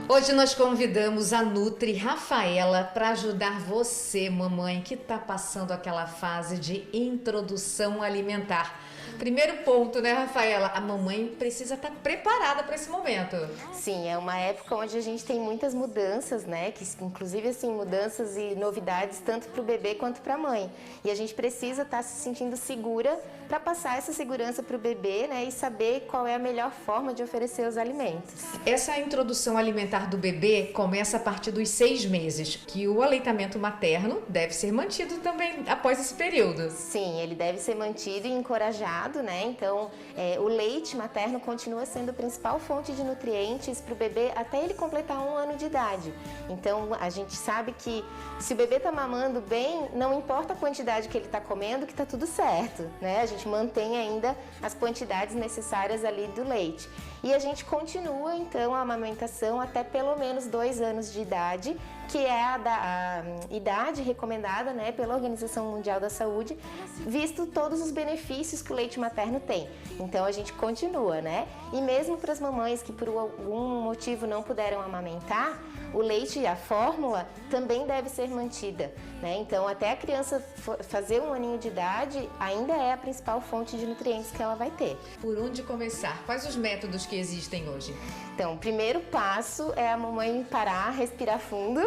Hoje nós convidamos a Nutri Rafaela para ajudar você, mamãe, que está passando aquela fase de introdução alimentar. Primeiro ponto, né, Rafaela? A mamãe precisa estar preparada para esse momento. Sim, é uma época onde a gente tem muitas mudanças, né? Que, inclusive, assim, mudanças e novidades tanto para o bebê quanto para a mãe. E a gente precisa estar se sentindo segura para passar essa segurança para o bebê, né? E saber qual é a melhor forma de oferecer os alimentos. Essa introdução alimentar do bebê começa a partir dos 6 meses, que o aleitamento materno deve ser mantido também após esse período. Sim, ele deve ser mantido e encorajado, né? Então, o leite materno continua sendo a principal fonte de nutrientes para o bebê até ele completar 1 ano de idade. Então, a gente sabe que se o bebê está mamando bem, não importa a quantidade que ele está comendo, que está tudo certo, né? A gente mantém ainda as quantidades necessárias ali do leite. E a gente continua, então, a amamentação até pelo menos 2 anos de idade, que é a idade recomendada, né, pela Organização Mundial da Saúde, visto todos os benefícios que o leite materno tem. Então, a gente continua, né? E mesmo para as mamães que por algum motivo não puderam amamentar, o leite e a fórmula também deve ser mantida, né? Então, até a criança fazer 1 aninho de idade, ainda é a principal fonte de nutrientes que ela vai ter. Por onde começar? Quais os métodos que existem hoje? Então, o primeiro passo é a mamãe parar, respirar fundo,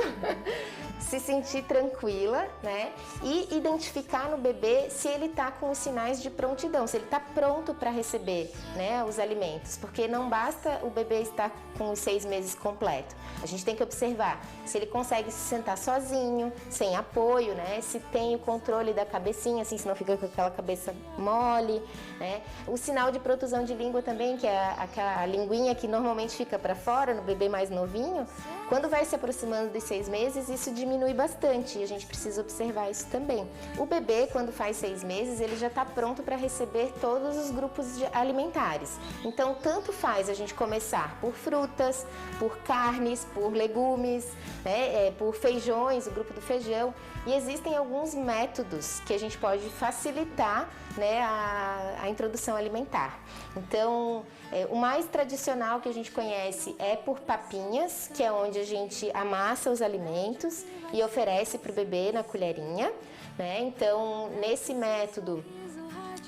se sentir tranquila, né? E identificar no bebê se ele está com os sinais de prontidão, se ele está pronto para receber, né, os alimentos. Porque não basta o bebê estar com os 6 meses completo. A gente tem que observar se ele consegue se sentar sozinho, sem apoio, né? Se tem o controle da cabecinha, assim, se não fica com aquela cabeça mole, né? O sinal de protusão de língua também, que é a linguinha que normalmente fica para fora no bebê mais novinho, quando vai se aproximando dos 6 meses, isso diminui bastante e a gente precisa observar isso também. O bebê, quando faz 6 meses, ele já está pronto para receber todos os grupos alimentares. Então, tanto faz a gente começar por frutas, por carnes, por legumes, né, por feijões, o grupo do feijão. E existem alguns métodos que a gente pode facilitar, né, a introdução alimentar. Então, o mais tradicional que a gente conhece é por papinhas, que é onde a gente amassa os alimentos e oferece para o bebê na colherinha, né? Então, nesse método,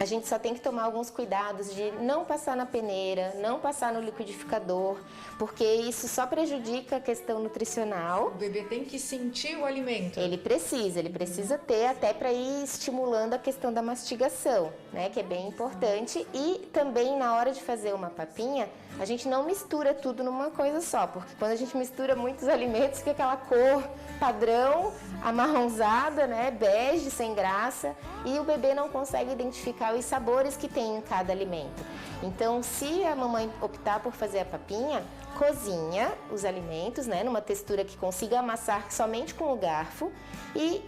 a gente só tem que tomar alguns cuidados de não passar na peneira, não passar no liquidificador, porque isso só prejudica a questão nutricional. O bebê tem que sentir o alimento. Ele precisa ter até para ir estimulando a questão da mastigação, né, que é bem importante. E também na hora de fazer uma papinha, a gente não mistura tudo numa coisa só, porque quando a gente mistura muitos alimentos, fica aquela cor padrão, amarronzada, né, bege, sem graça, e o bebê não consegue identificar os sabores que tem em cada alimento. Então, se a mamãe optar por fazer a papinha, cozinha os alimentos, né, numa textura que consiga amassar somente com o garfo e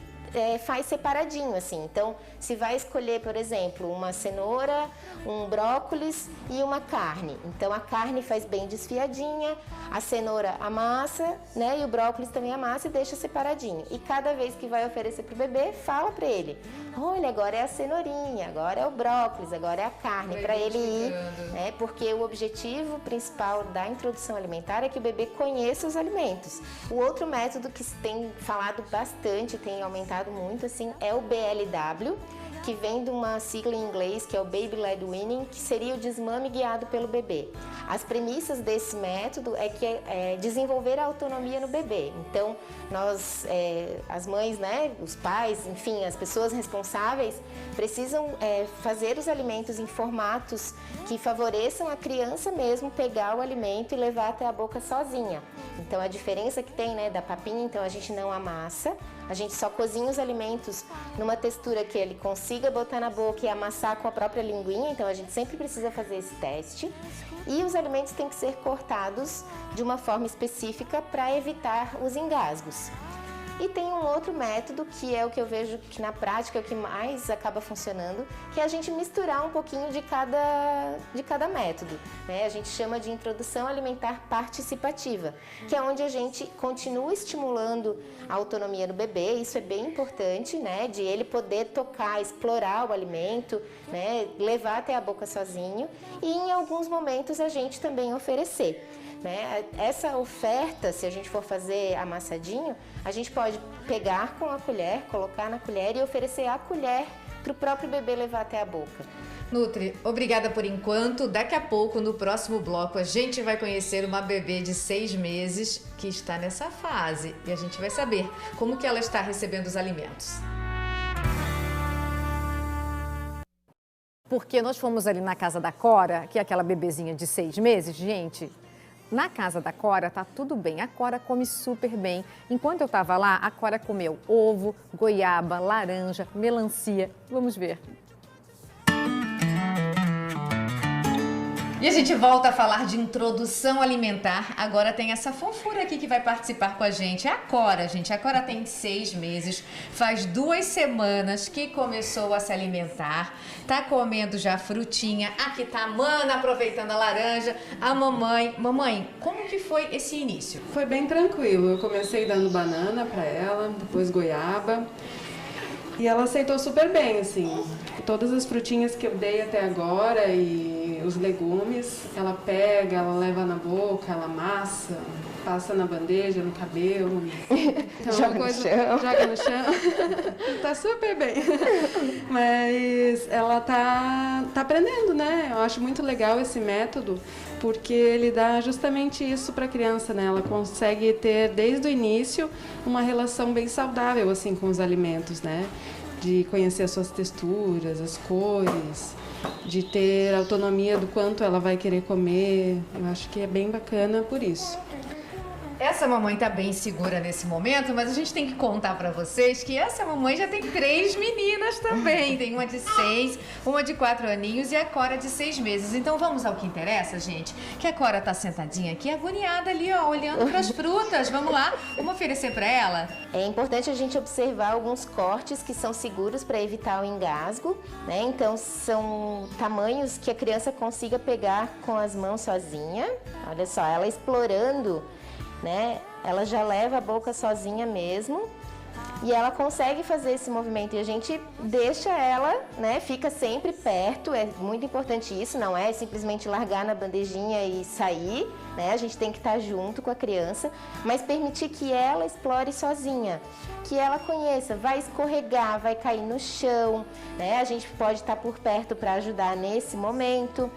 faz separadinho, assim. Então, se vai escolher, por exemplo, uma cenoura, um brócolis e uma carne. Então, a carne faz bem desfiadinha, a cenoura amassa, né? E o brócolis também amassa e deixa separadinho. E cada vez que vai oferecer para o bebê, fala para ele: olha, agora é a cenourinha, agora é o brócolis, agora é a carne, para ele ir, né? Porque o objetivo principal da introdução alimentar é que o bebê conheça os alimentos. O outro método que se tem falado bastante, tem aumentado muito, assim, é o BLW, que vem de uma sigla em inglês, que é o Baby Led Weaning, que seria o desmame guiado pelo bebê. As premissas desse método é desenvolver a autonomia no bebê. Então, nós, as mães, né, os pais, enfim, as pessoas responsáveis, precisam fazer os alimentos em formatos que favoreçam a criança mesmo pegar o alimento e levar até a boca sozinha. Então, a diferença que tem, né, da papinha, então a gente não amassa, a gente só cozinha os alimentos numa textura que ele consiga botar na boca e amassar com a própria linguinha, então a gente sempre precisa fazer esse teste. E os alimentos têm que ser cortados de uma forma específica para evitar os engasgos. E tem um outro método, que é o que eu vejo que na prática é o que mais acaba funcionando, que é a gente misturar um pouquinho de cada método, né? A gente chama de introdução alimentar participativa, que é onde a gente continua estimulando a autonomia no bebê. Isso é bem importante, né? De ele poder tocar, explorar o alimento, né? Levar até a boca sozinho, e em alguns momentos a gente também oferecer. né? Essa oferta, se a gente for fazer amassadinho, a gente pode pegar com a colher, colocar na colher e oferecer a colher para o próprio bebê levar até a boca. Nutri, obrigada por enquanto. Daqui a pouco, no próximo bloco, a gente vai conhecer uma bebê de 6 meses que está nessa fase e a gente vai saber como que ela está recebendo os alimentos. Porque nós fomos ali na casa da Cora, que é aquela bebezinha de 6 meses, gente. Na casa da Cora tá tudo bem, a Cora come super bem. Enquanto eu tava lá, a Cora comeu ovo, goiaba, laranja, melancia. Vamos ver. E a gente volta a falar de introdução alimentar. Agora tem essa fofura aqui que vai participar com a gente. É a Cora, gente. A Cora tem 6 meses, faz 2 semanas que começou a se alimentar. Tá comendo já frutinha. Aqui tá a Mana aproveitando a laranja. A mamãe. Mamãe, como que foi esse início? Foi bem tranquilo. Eu comecei dando banana pra ela, depois goiaba. E ela aceitou super bem, assim. Todas as frutinhas que eu dei até agora e os legumes, ela pega, ela leva na boca, ela amassa, passa na bandeja, no cabelo. Então, joga no chão. Joga no chão. Tá super bem. Mas ela tá aprendendo, né? Eu acho muito legal esse método, porque ele dá justamente isso para a criança, né? Ela consegue ter, desde o início, uma relação bem saudável, assim, com os alimentos, né? De conhecer as suas texturas, as cores, de ter autonomia do quanto ela vai querer comer. Eu acho que é bem bacana por isso. Essa mamãe tá bem segura nesse momento, mas a gente tem que contar pra vocês que essa mamãe já tem 3 meninas também. Tem uma de 6, uma de 4 aninhos e a Cora de 6 meses. Então vamos ao que interessa, gente? Que a Cora tá sentadinha aqui, agoniada ali, ó, olhando pras frutas. Vamos lá, vamos oferecer pra ela? É importante a gente observar alguns cortes que são seguros para evitar o engasgo, né? Então são tamanhos que a criança consiga pegar com as mãos sozinha. Olha só, ela explorando, né? Ela já leva a boca sozinha mesmo e ela consegue fazer esse movimento e a gente deixa ela, né? Fica sempre perto, é muito importante isso, não é simplesmente largar na bandejinha e sair, né? A gente tem que estar junto com a criança, mas permitir que ela explore sozinha, que ela conheça, vai escorregar, vai cair no chão, né? A gente pode estar por perto para ajudar nesse momento.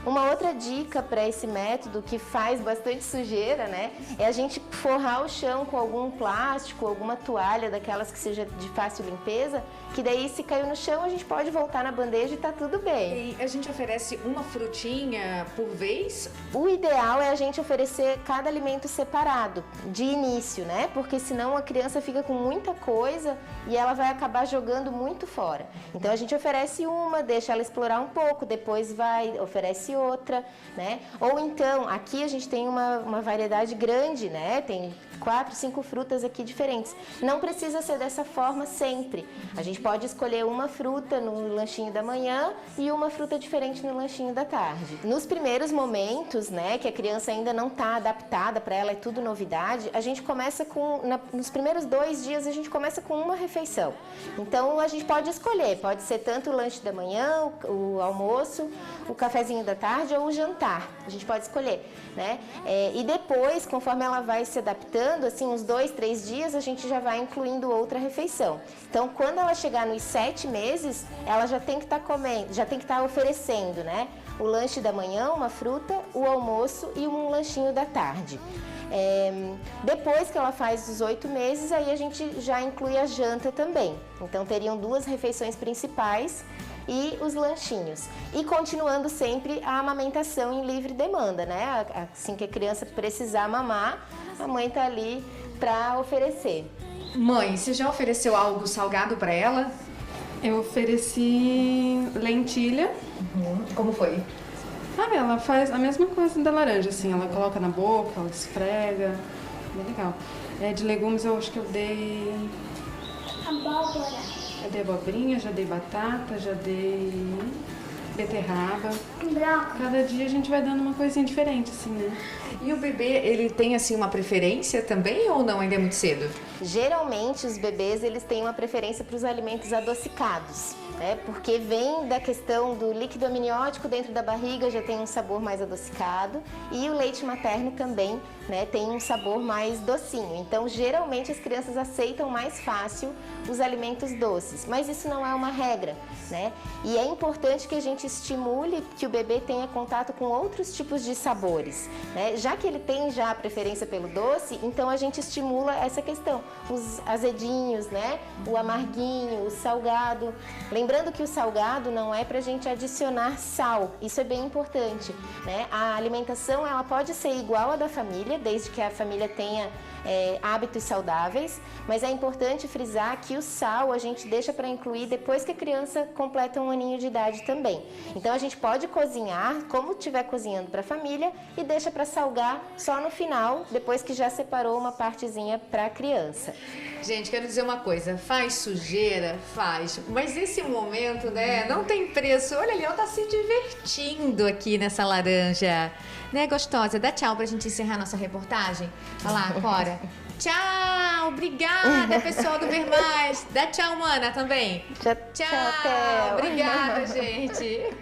Uma outra dica para esse método que faz bastante sujeira, né, é a gente forrar o chão com algum plástico, alguma toalha daquelas que seja de fácil limpeza, que daí se caiu no chão a gente pode voltar na bandeja e tá tudo bem. E a gente oferece uma frutinha por vez? O ideal é a gente oferecer cada alimento separado, de início, né, porque senão a criança fica com muita coisa e ela vai acabar jogando muito fora. Então a gente oferece uma, deixa ela explorar um pouco, depois oferece outra, né? Ou então, aqui a gente tem uma variedade grande, né? Tem 4, 5 frutas aqui diferentes. Não precisa ser dessa forma sempre. A gente pode escolher uma fruta no lanchinho da manhã e uma fruta diferente no lanchinho da tarde. Nos primeiros momentos, né, que a criança ainda não está adaptada, para ela é tudo novidade, a gente começa nos primeiros 2 dias a gente começa com uma refeição. Então a gente pode escolher, pode ser tanto o lanche da manhã, o almoço, o cafezinho da tarde ou o jantar. A gente pode escolher, né? E depois, conforme ela vai se adaptando, assim, uns 2, 3 dias, a gente já vai incluindo outra refeição. Então, quando ela chegar nos 7 meses, ela já tem que estar comendo, já tem que estar oferecendo, né? O lanche da manhã, uma fruta, o almoço e um lanchinho da tarde. Depois que ela faz os 8 meses, aí a gente já inclui a janta também. Então, teriam 2 refeições principais e os lanchinhos. E continuando sempre a amamentação em livre demanda, né? Assim que a criança precisar mamar, a mãe tá ali para oferecer. Mãe, você já ofereceu algo salgado para ela? Eu ofereci lentilha. Como foi? Ah, ela faz a mesma coisa da laranja, assim, ela coloca na boca, ela esfrega, bem legal. De legumes eu acho que eu dei... Abóbora. Eu dei abobrinha, já dei batata, já dei beterraba. Brócolis. Cada dia a gente vai dando uma coisinha diferente, assim, né? E o bebê, ele tem assim uma preferência também ou não? Ainda é muito cedo? Geralmente os bebês eles têm uma preferência para os alimentos adocicados. né? Porque vem da questão do líquido amniótico dentro da barriga, já tem um sabor mais adocicado, e o leite materno também, né, tem um sabor mais docinho. Então, geralmente as crianças aceitam mais fácil os alimentos doces, mas isso não é uma regra, né? E é importante que a gente estimule que o bebê tenha contato com outros tipos de sabores, né? Já que ele tem já a preferência pelo doce, então a gente estimula essa questão, os azedinhos, né? O amarguinho, o salgado. Lembrando que o salgado não é pra gente adicionar sal, isso é bem importante, né? A alimentação, ela pode ser igual à da família, desde que a família tenha hábitos saudáveis, mas é importante frisar que o sal a gente deixa para incluir depois que a criança completa 1 aninho de idade também. Então a gente pode cozinhar como estiver cozinhando para a família e deixa para salgar só no final, depois que já separou uma partezinha para a criança. Gente, quero dizer uma coisa, faz sujeira? Faz, mas esse momento, né, não tem preço. Olha ali, ela tá se divertindo aqui nessa laranja, né, gostosa? Dá tchau pra gente encerrar nossa reportagem. Olha lá, Cora. Tchau, obrigada, pessoal do Ver Mais. Dá tchau, mana, também. Tchau, Obrigada, gente.